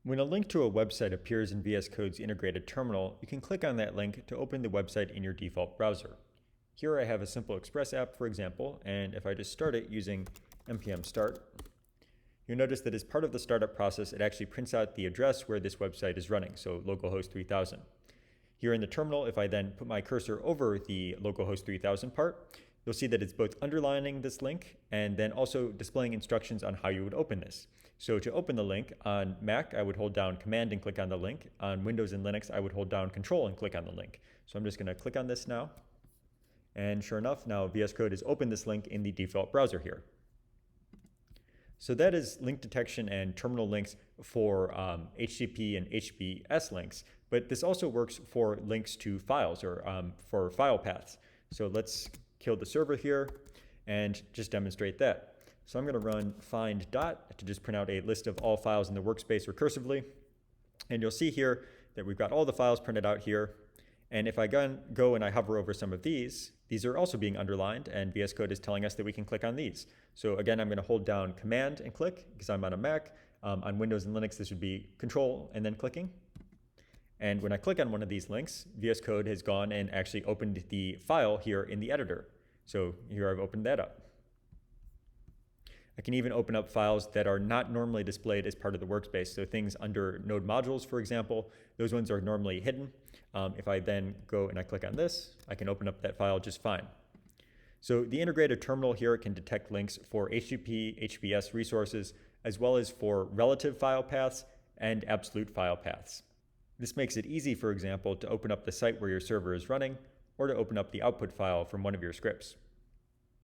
When a link to a website appears in VS Code's integrated terminal, you can click on that link to open the website in your default browser. Here I have a simple Express app, for example, and if I just start it using npm start, you'll notice that as part of the startup process, it actually prints out the address where this website is running, so localhost 3000. Here in the terminal, if I then put my cursor over the localhost 3000 part, you'll see that it's both underlining this link and then also displaying instructions on how you would open this. So to open the link on Mac, I would hold down Command and click on the link. On Windows and Linux, I would hold down Control and click on the link. So I'm just going to click on this now. And sure enough, now VS Code has opened this link in the default browser here. So that is link detection and terminal links for HTTP and HTTPS links, but this also works for links to files or for file paths. So let's kill the server here and just demonstrate that. So I'm going to run find dot to just print out a list of all files in the workspace recursively. And you'll see here that we've got all the files printed out here. And if I go and I hover over some of these are also being underlined, and VS Code is telling us that we can click on these. So again, I'm going to hold down Command and click because I'm on a Mac. On Windows and Linux, this would be Control and then clicking. And when I click on one of these links, VS Code has gone and actually opened the file here in the editor. So here I've opened that up. I can even open up files that are not normally displayed as part of the workspace. So things under node modules, for example, those ones are normally hidden. If I then go and I click on this, I can open up that file just fine. So the integrated terminal here can detect links for HTTP, HTTPS resources, as well as for relative file paths and absolute file paths. This makes it easy, for example, to open up the site where your server is running, or to open up the output file from one of your scripts.